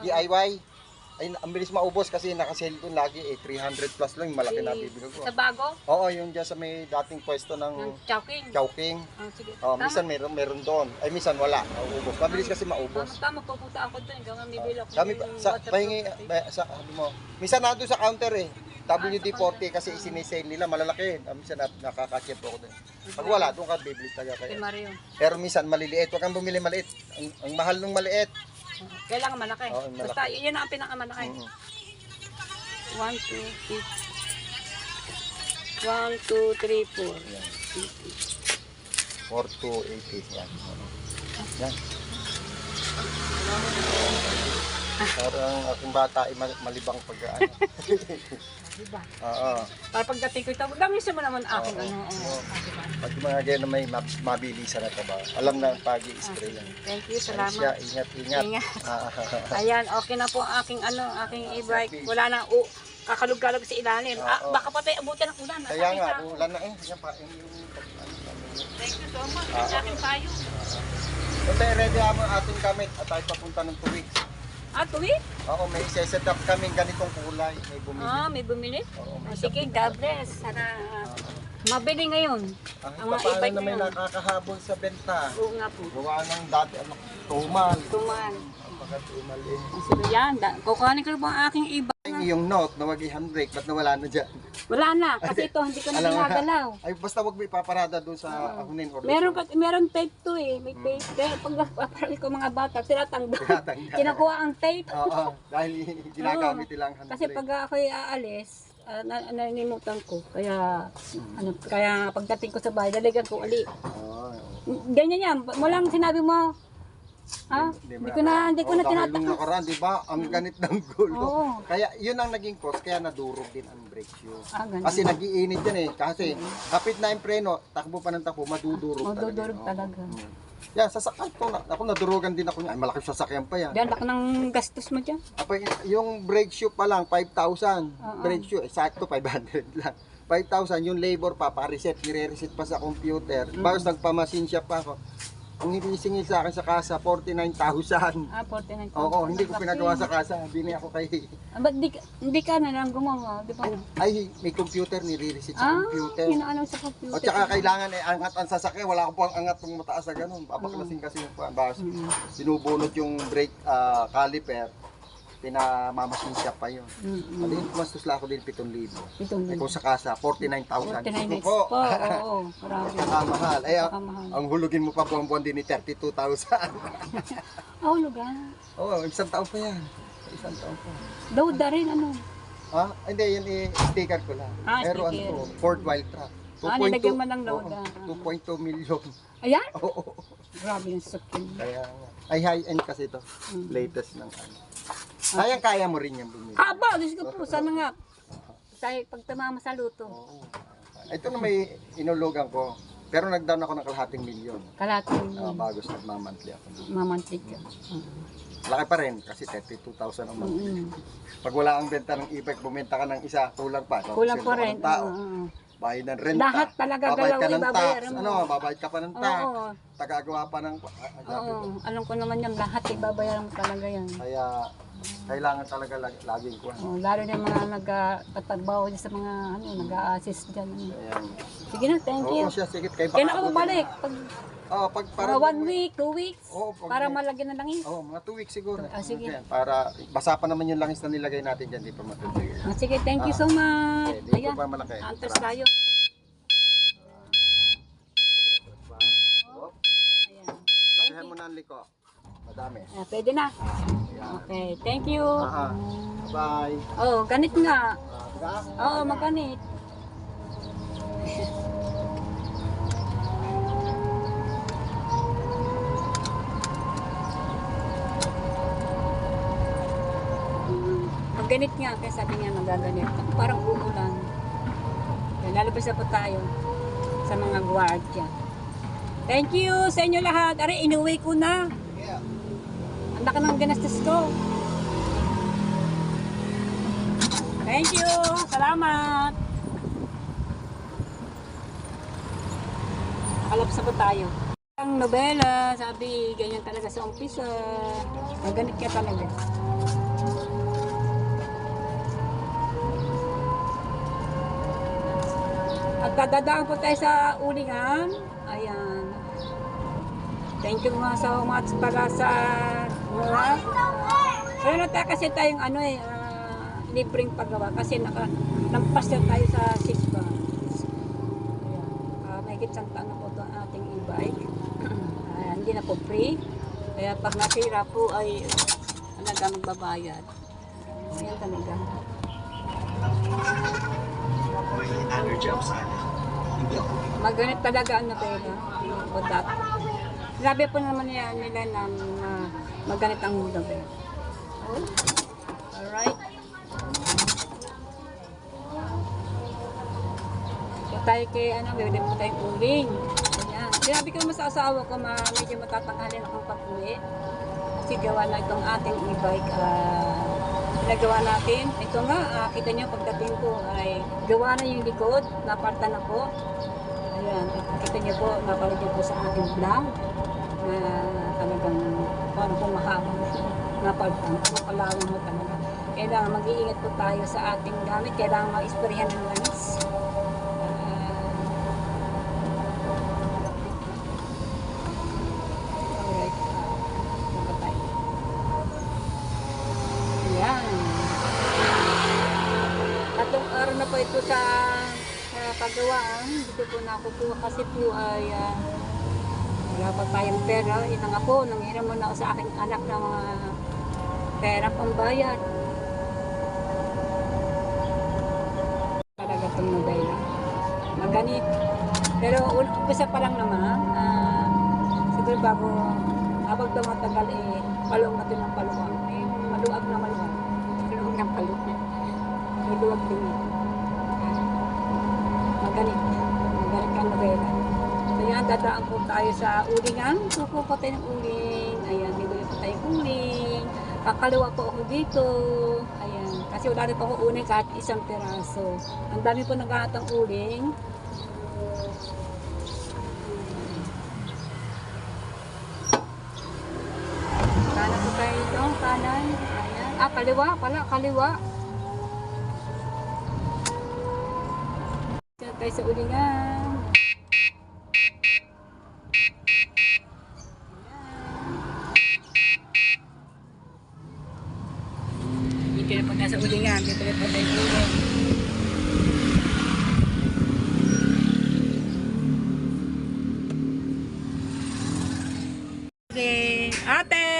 Ay, ang bilis maubos kasi nakasale doon lagi 300 plus lang yung malaki na bibili ko. Sa bago? Oo, yung dyan sa may dating pwesto Ng ng Chowking? Chowking. Sige. Minsan meron doon. Ay, minsan wala. Maubos. Mabilis kasi maubos. Tama, pupunta ako doon. Gawang bibili ako. Kami pahingi sa mo. Minsan nando sa counter eh. WD-40 kasi isinisale nila malalaki. Minsan nakaka-check ako doon. Pag wala, doon ka bibili talaga Kay kayo. Mario. Pero minsan maliliit, wag kang bumili maliit. Ang mahal ng maliit. Kailangan malaki. Oo, malaki. Basta yun ang pinakamalaki. 1, 2, 3, 4. Yan. 4 to 80 yan. Yan. Parang aking bata ay malibang pag-ano. Diba? Oo. Para pagdating ko ito, gamitin mo naman aking Oo. ano. Oo. Diba? Pag mga ganyan may mabilisan na ito ba? Alam na pag-i-spray yan. Thank you, Siya, salamat. ingat. Ingat. Ayan, okay na po ang aking aking e-bike. Wala na kakalog-kalog sa ilalim. Oo. Baka pa tayo abutin ng ulan. Kaya nga, Nakakita ako. ulan na eh. Yan pa, yung Thank you so much. Sa akin payo. Ito, ready mo ating gamit at tayo papunta ng 2 weeks. Tuwi? Oo, may set up kami ganitong kulay. May bumili. May bumili? Oo, may Sige, God bless. Sana mabili ngayon. Ang mga paano e-bike na may ngayon. nakakahabol sa benta? Oo nga po. Gawa ng dati, tumal. Tuman. Baka tumal eh. Sige yan. Kukuhanin ko na po ang aking e-bike. Yung note na wag i-handbrake, ba't nawala na dyan? Wala na. Kasi ito, hindi ko na Alam mo, ginagalaw. Ay, basta wag mo ipaparada doon sa ahunin or Meron tape to eh. May tape. Kaya pag napaparal ko mga bata, tinatanggal. Tinatanggal. Kinukuha ang tape. Oo, dahil ginagamit nilang handbrake. Kasi pag ako'y aalis, nanimutan ko. Kaya pagdating ko sa bahay, dalagan ko uli. Oo. Ganyan yan. Walang sinabi mo. Hindi ko na Dahil tinatakot. nung nakaraan, di ba, ang ganit ng gulo. Oo. Kaya yun ang naging cause, kaya nadurog din ang brake shoe. Ganun. Kasi nag-iinit yan eh. Kasi kapit na yung preno, takbo pa ng takbo, madudurog talaga. Dudurog Oo. talaga. Yan, sasakyan ko na. Ako nadurugan din ako niya. Ay, malaki sasakyan pa yan. Diyan, laki ng gastos mo dyan. Yung brake shoe pa lang, 5,000. Brake shoe, sakto 500 lang. 5,000, yung labor pa, pa-reset. Nire-reset pa sa computer. Bagus nagpamasin siya pa ako. Ang hinisingil sa akin sa kasa, 49,000. 49,000. Oo, hindi ko pinagawa sa kasa. Bini ako kay... Ba't hindi ka na lang gumawa? Di ba? Ay, may computer, nire-reset sa computer. Inaano sa computer. O tsaka kailangan angat ang sasakyan. Wala ko pang angat ng mataas na ganun. Papaklasin kasi yung pan. Sinubunot yung brake caliper. Pinamamasin siya pa yun. Maliit, mastos lang ako din 7,000. Eh kung sa kasa, 49,000. 49 Po. po. Oo, marami. Nakamahal. Ay, Nakamahal. ang hulugin mo pa buwan-buwan din ni 32,000. Lugan. Oo, isang taon pa yan. Isang taon pa. Dauda rin, ano? Hindi, yun sticker ko lang. Pero sticker. ano, Ford Wild Truck. Nilagyan mo ng Dauda. 2.2 million. Ayan? Oo. Grabe yung sakin. Kaya, ay high-end kasi ito. Latest ng ano. Kaya mo rin yung bumili. Diyos ko po, sana nga. Pag tumama sa luto. Oo. Ito na may inulugan ko. Pero nagdown ako ng kalahating milyon. Kalating Bago sa nagmamantli ako. mamantik. Laki pa rin kasi 32,000 ang monthly. Pag wala ang benta ng e-bike, bumenta ka ng isa, kulang pa. Kulang pa rin. Ng tao. Bayad ng renta. Lahat talaga babayad ka galaw ng tax. ibabayaran mo. Babayad ka pa ng tax. Oo. Tagagawa pa ng... Alam ko naman yan, lahat ibabayaran mo talaga yan. Kaya kailangan talaga laging kuha. Lalo na yung mga nagpatagbaw sa mga nag-a-assist dyan. Ayan. Sige na, thank you. Oo siya, sige. Kaya Kaya na ako babalik. pag Mga 1 week, 2 weeks. Para malagyan ng langis. mga 2 weeks siguro. Sige. Okay, para basa pa naman yung langis na nilagay natin dyan, di pa matuloy. Sige, thank you so much. Okay, di ko Ayan, pa malaki. antres tayo. Ayan. Lakihan mo na ang liko. Madami. Pwede na. Okay, thank you. Bye. Ganit nga. Gas? Maganit. Ganit nga, kaya sabi niya magaganit. Parang umulan. Kaya lalabas na po tayo sa mga gwardiya. Thank you sa inyo lahat. Are, inuwi ko na. Yeah. Ang laki ng ginastos ko. Thank you. Salamat. Nakalapsa po tayo. Ang nobela, sabi, ganyan talaga sa umpisa. Maganit ka talaga. At dadaan po tayo sa ulingan. Ayan. Thank you mga so much pala sa mga. Kaya na tayo kasi tayong libreng paggawa kasi lampas na tayo sa 6 ba. Ayan. May kitsang na po ito ang ating e-bike. Ayan, hindi na po free. Kaya pag nasira po ay talaga magbabayad. Ayan talaga. May other job sana. Hindi ako. Maganit talaga ang nobela. Utak. Sabi po naman nila na maganit ang nobela. Alright. So tayo kay bibili po tayong uling. Ayan. Sinabi ko naman sa asawa ko, medyo matatanghalin akong pag-uwi. Kasi gawa na itong ating e-bike. Pinagawa natin. Ito nga, kita nyo pagdating ko ay gawa na yung likod. Naparta na po. Ayan. Ayan, kita niyo po, napalik niyo po sa ating vlog na talagang paano po mahabang napalitan. Mapalawang mo talaga. Kailangan mag-iingat po tayo sa ating gamit. Kailangan ma-isprayan ng langis. Alright. Baba tayo. Ayan. Tatlong araw na po ito sa pagawaan. Dito po nakukuha kasi po ay wala pa tayong pera. Ina nga po, nanghiram muna ako sa aking anak ng mga pera pambayad. Talaga itong model. Maganit. Pero umpisa pa lang naman, siguro bago habang tumatagal paluwag natin ng paluwag. Maluwag na maluwag. Maluwag ng paluwag. Maluwag din ito. Magalit. Magalit ang novela. So yan, dadaan po tayo sa ulingan. Kukuha po tayo ng uling. Ayan, bibili po tayo ng uling. Kakaliwa po ako dito. Ayan. Kasi wala rin po ako uling kahit isang piraso. Ang dami po naghahanap ng uling. Kanan po tayo dito. Kanan. Ayan. Kaliwa pala. Kaliwa. Tayo sa ulingan. Dito na po tayo sa ulingan. Dito na po tayo sa ulingan. Ate!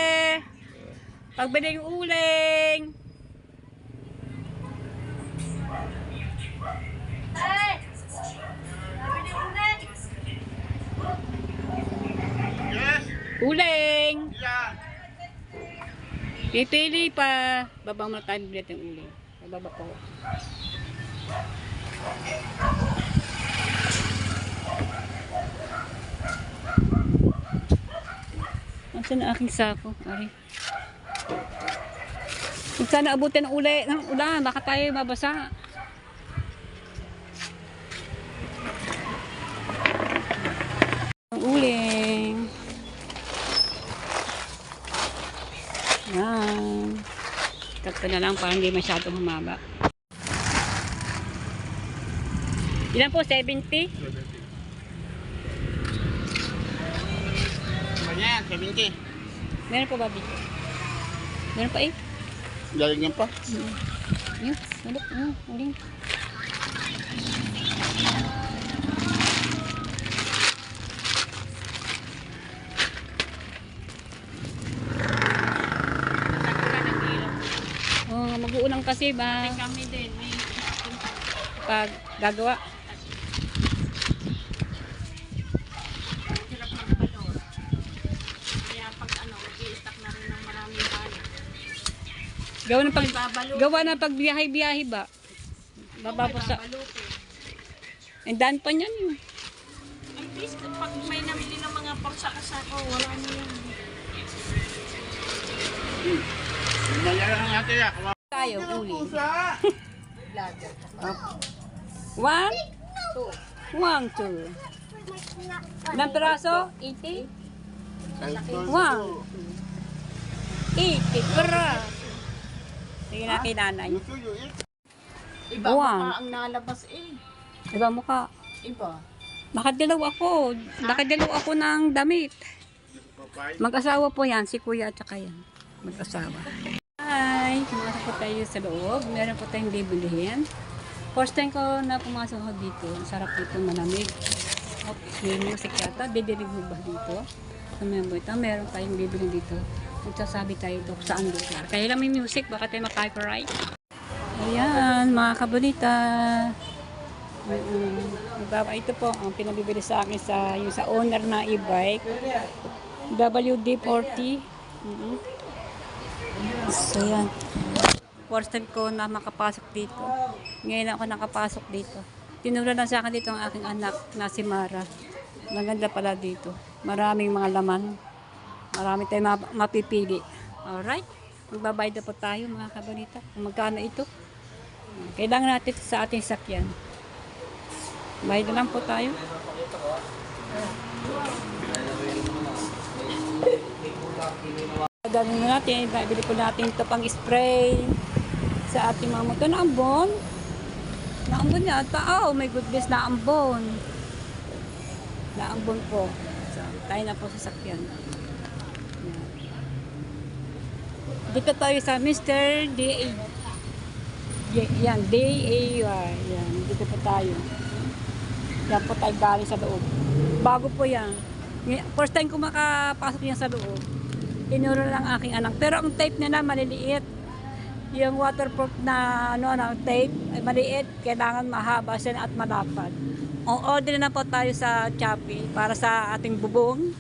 Pagbili yung uling! Uling! Pipili pa. Babang mga tayo bilet yung uling. Bababa po. Nasaan na aking sako? Ari. Kung sana abutin ng ulan, baka tayo mabasa. Ang uling. Yan. Tatlo na lang para hindi masyadong humaba. Ilan po? 70? 70. Ayan, 70. Meron po ba dito? Meron pa eh? Lalagyan pa? Yun, malap. Uling. Mag-uulang kasi ba? Kami din, may Pag gagawa. hirap magbalot. Kaya pag mag-i-stack na rin ng maraming balat. Gawa na pag biyahe-biyahe ba? Bababa sa... Ang daan pa niyan yun. At least, pag may namili ng mga pagsakasako, wala na yan. Malalang natin yan. Tayo, uling. One? Two. Ilang piraso? 80? One. 80 para. Sige na kay nanay. Iba Buwan. pa ang nalabas eh. Iba mukha. Iba. Nakadilaw ako ng damit. Mag-asawa po yan, si kuya at saka yan. Mag-asawa. Hi! Pumasok po tayo sa loob. Meron po tayong bibilihin. First time ko na pumasok ako dito. Ang sarap dito, malamig. Oops, may music yata. Didirig mo ba dito? Sa meron tayong bibili dito. Magsasabi tayo ito saan lugar. Kaya lang may music, baka tayo ma-copyright. Ayan, mga kabunita. Ito po ang pinabibili sa akin yung sa owner na e-bike. WD-40. So yan. First time ko na makapasok dito. Ngayon ako nakapasok dito. Tinura lang sa akin dito ang aking anak na si Mara. Maganda pala dito. Maraming mga laman. Marami tayong mapipili. Alright. Magbabayad na po tayo mga kabunita. Kung magkano ito. Kailangan natin sa ating sakyan. Bayad na lang po tayo. Gagawin na natin, bibili po natin ito pang spray sa ating mga motor. Naambon. Naambon yata. Oh my goodness, naambon. Naambon po. So, tayo na po sa sakyan. Yan. Dito tayo sa Mr. D.A. Yan, D.A.Y. Yan, dito po tayo. Yan po tayo galing sa loob. Bago po yan. First time ko makapasok yan sa loob. Tinuro lang aking anak. Pero ang tape niya na maliliit. Yung waterproof na tape ay maliit. Kailangan mahaba siya at malapad. Order na po tayo sa Shopee para sa ating bubong.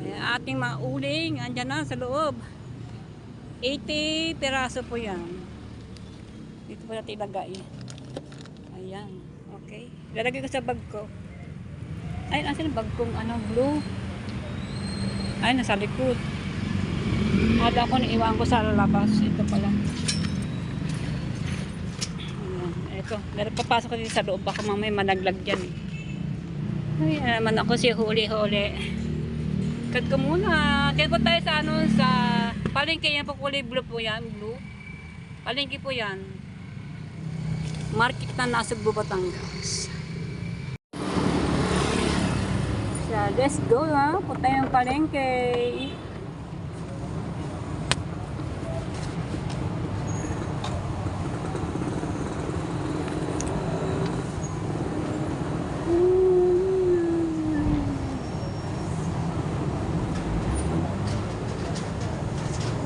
Ayan, ating mga uling. Andyan na sa loob. 80 piraso po yan. Dito po natin ilagay. Ayan. Okay. Lalagay ko sa bag ko. Ay, nasa yung bag kong blue. Ay, nasa likod. Ada ko naiwan ko sa labas. Ito pala. Ayan. Ito. Papasok ko dito sa loob. Baka mamaya managlag dyan. Ay, naman ako si huli-huli. Cut ko muna. Kaya po tayo sa sa palengke yan po, kulay blue po yan. Blue. Palengke po yan. Market na Nasugbu, Batangas. So, let's go ha. Punta yung palengke.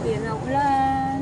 Ayan ang ulan.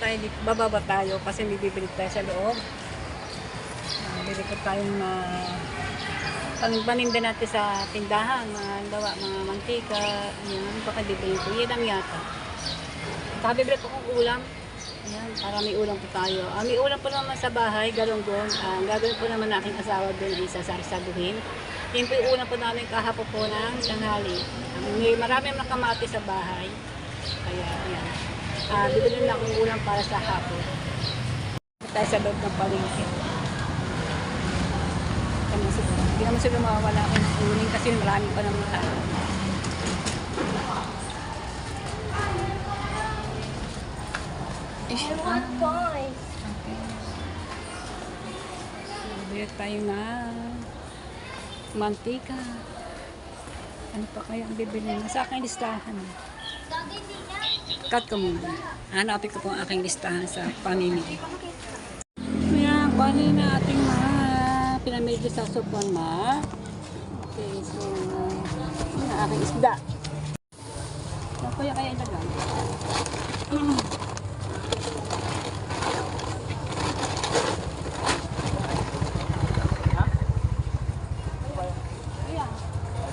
tayo dito, bababa tayo kasi may bibili tayo sa loob. Bili ko tayong paninda natin sa tindahan, mga mantika, yan, baka bibili ko. Yan lang yata. Saka bibili ko kong ulam. Ayan, para may ulam po tayo. May ulam po naman sa bahay, galunggong. Gagawin po naman aking asawa doon ay sasarsaguhin. Yan po yung ulam po namin kahapon po ng tanghali. May marami naman kamati sa bahay. Kaya, ayan. Bibili na akong ulam para sa hapon. Tayo sa loob ng palengke. Hindi naman siguro mawawala akong uling kasi marami pa naman tayo. Okay. Bibili tayo na mantika. Ano pa kaya ang bibili na? Sa aking listahan. Cut ko muna. Hanapin ko po ang aking listahan sa pamimili. Ayan, kuhanin na ating mga pinamili sa supermarket. Okay, so, yung aking isda. Ano kaya ilagay?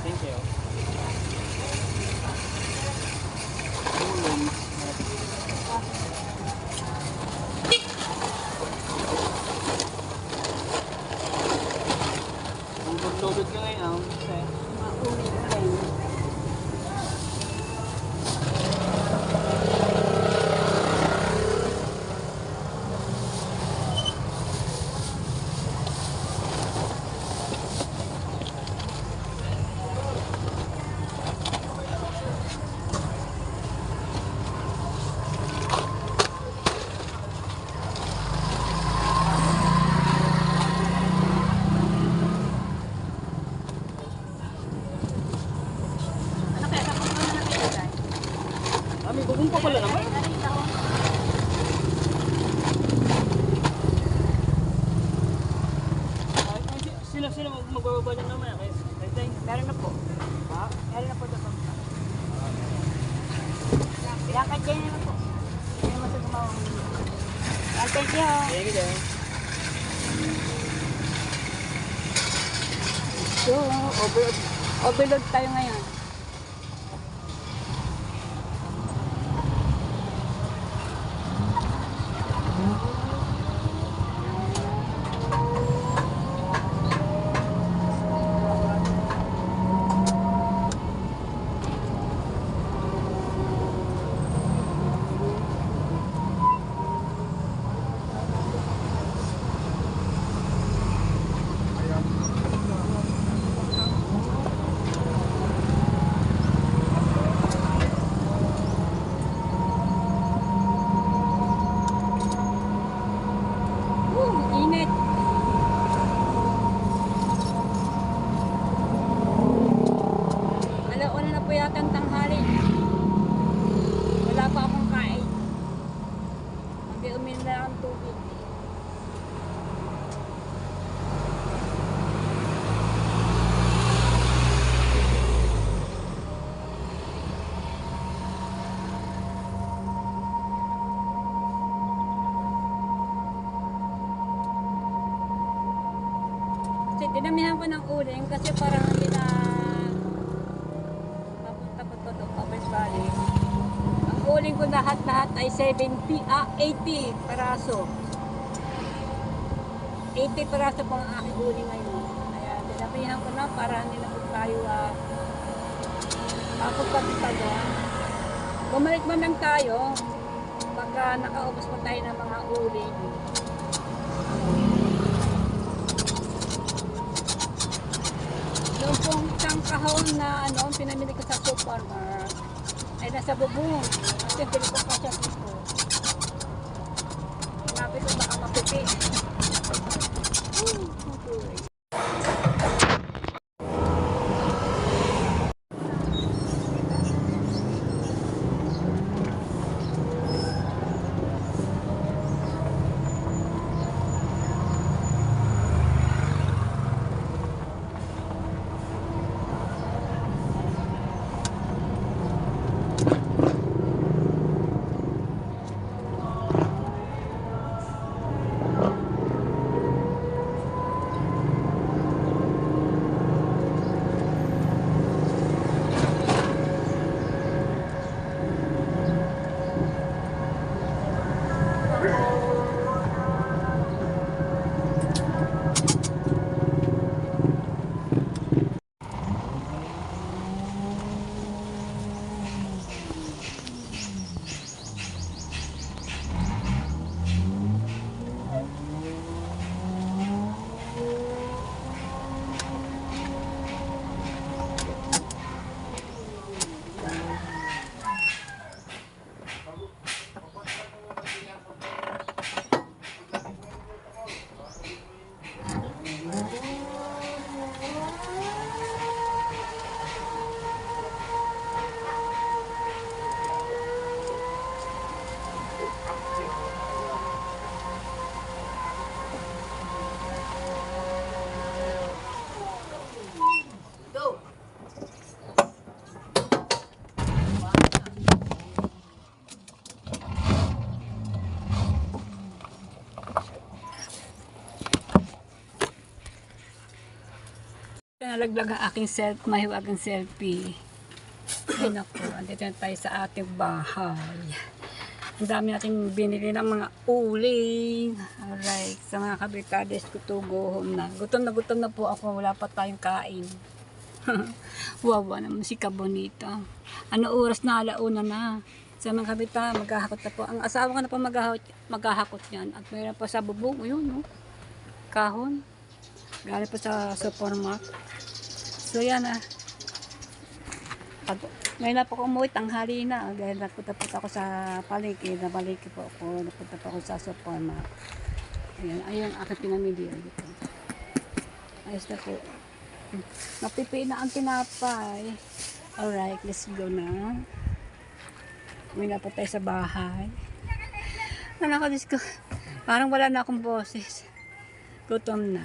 Thank you. Loaded ka ngayon, sir. May bubong pa pala naman. Sila magbababa niya naman. Meron na po. Ha? Meron na po doon. Lakad kayo na po. Hindi naman sa gumawa. Thank you. Thank you. So, overload tayo ngayon. Init. Alauna na po yata ang tanghali. Wala pa akong kain. Hindi uminom na ang tubig. Kasi dinamihan ko ng uling kasi parang hindi na papunta po to doon, Papers Valley. Ang uling ko lahat-lahat ay 80 peraso. 80 peraso po ang aking uling ngayon. Kaya dinamihan ko na para hindi na po tayo papunta. Bumalik man lang tayo pagka nakaubos pa tayo ng mga uling. Yung pong isang kahon na pinamili ko sa supermarket ay nasa bubong. Kasi bili ko pa siya dito. Hanapin ko baka mapipi. nalaglag ang aking mahiwagang selfie. Ay naku, andito na tayo sa ating bahay. Ang dami natin binili ng mga uling. Alright, sa mga kabitades ko to go home na. Gutom na po ako, wala pa tayong kain. Wawa naman si Kabonita. Ano oras na, alauna na. Sa mga kabita, maghahakot na po. Ang asawa ko na po maghahakot yan. At mayroon pa sa bubong, yun, no? Kahon. Galing pa sa supermarket. So yan ah. Ngayon na po ako umuwi, tanghali na. Dahil napunta ako sa palengke. Nabalengke po ako. Napunta po ako sa supermarket. Ayan, ayun ang aking pinamili. Dito. Ayos na po. Napipi na ang tinapay. Alright, let's go na. Uwi na po tayo sa bahay. Ano ko, Diyos ko. Parang wala na akong boses. Gutom na.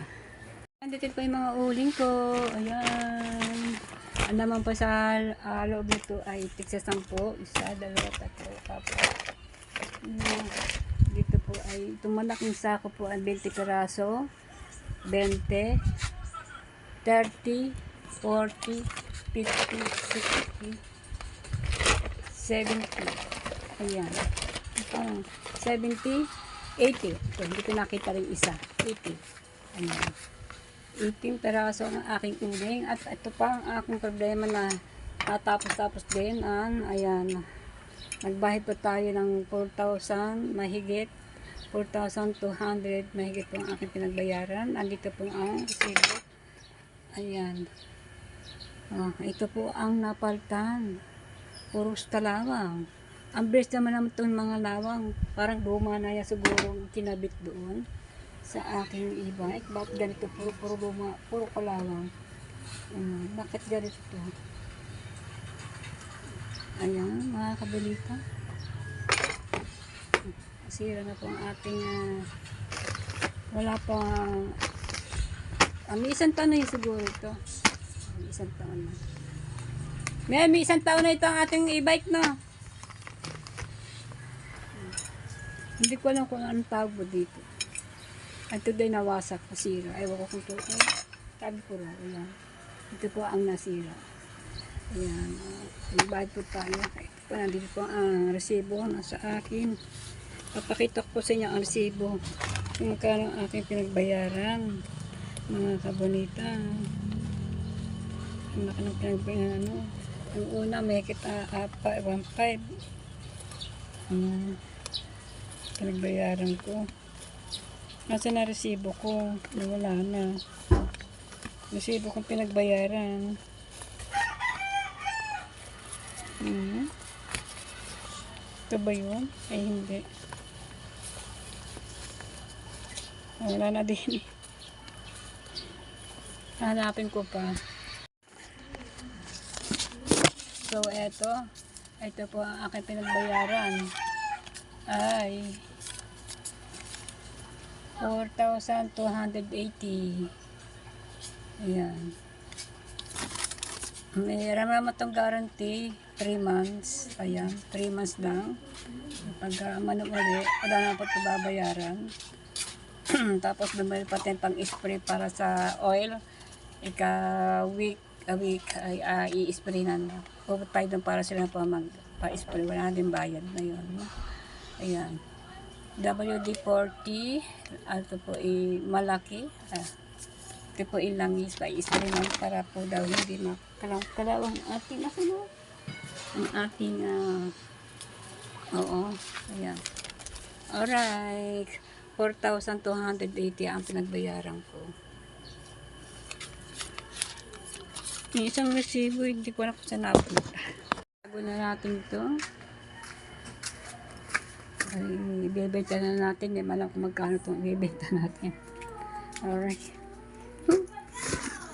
Andito po yung mga uling ko. Ayan. Ang naman po sa loob nito ay tigsa 10. 1, 2, 3, 4. Tapos, dito po ay tumalaking sako po ang 20 piraso. 20, 30, 40, 50, 60, 70. Ayan. 70, 80. Ito, hindi ko nakita rin isa. 80. Ayan. 18 peraso ang aking uling. At ito pa ang aking problema na natapos-tapos din. Ayan. Nagbahid po tayo ng 4,000 mahigit. 4,200 mahigit po ang aking pinagbayaran. Andito po ang resibo. Ayan. Ito po ang napaltan. Puros talawang. Ang best naman itong mga lawang. Parang luma na yan siguro kinabit doon sa aking e-bike. Bakit ganito? Puro luma, puro kalawang. Bakit ganito to? Ayan, mga kabalita. Sira na po ang ating wala pa may isang taon na yun siguro ito. May isang taon na. May isang taon na ito ang ating e-bike na. Hindi ko alam kung anong tawag mo dito. At today nawasak, nasira. Ewan ko kung ito. Sabi ko rin. Ayan. Ito po ang nasira. Ayan. Nagbayad po tayo. Ito po, nandito po ang resibo nasa akin. Papakita ko po sa inyo ang resibo. Kung magkano ang aking pinagbayaran. Mga kabonita. Ang laki ng pinagbayaran. Yung una, may kita 1.5. Pinagbayaran ko. Nasa na resibo ko? Wala na. Resibo kong pinagbayaran. Ito ba yun? Ay hindi. Wala na din. Hanapin ko pa. So ito po ang aking pinagbayaran. Ay 4,280. Ayan. Mayroon naman itong guarantee 3 months. Ayan, 3 months lang. Pag manong ulit, wala na po ito babayaran. Tapos bumili pa tayo pang spray para sa oil. A week ay i-spray na. Pupunta tayo doon para sila pa magpa-spray. Wala na din bayad na yun. Ayan. WD-40. Ito po malaki. Ito po ilangis pa i-spray na para po daw hindi makalawang ating ang ating ayan. Alright. 4,280 ang pinagbayaran ko. Yung isang resibo, hindi ko na kung saan napunta. Bago na natin ito. Ay, ibebenta na natin. Hindi malang kung magkano itong ibebenta natin. Alright.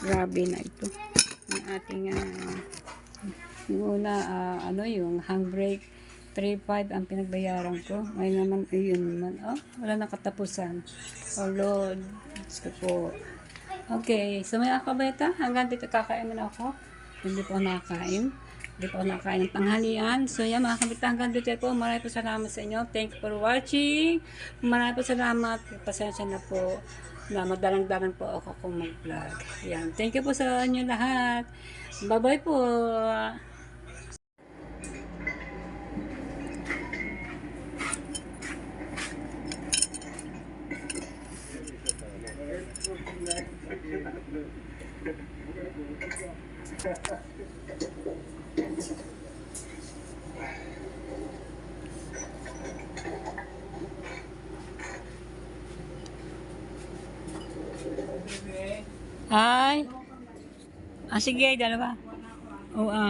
Grabe na ito. Yung ating yung una, yung handbrake 3.5 ang pinagbayaran ko. Ngayon naman, ayun naman. Wala na katapusan. Oh Lord. Diyos ko po. Okay, so mga kabeta, hanggang dito kakain na ako. Hindi po nakakain. Hindi po nakakain ng tanghalian. So yan mga kabeta, hanggang dito po. Maraming po salamat sa inyo. Thank you for watching. Maraming po salamat. Pasensya na po. na madalang-dalang po ako kung mag-vlog. Yan. Thank you po sa inyo lahat. Bye-bye po. Ay. Sige, dalawa. Oo.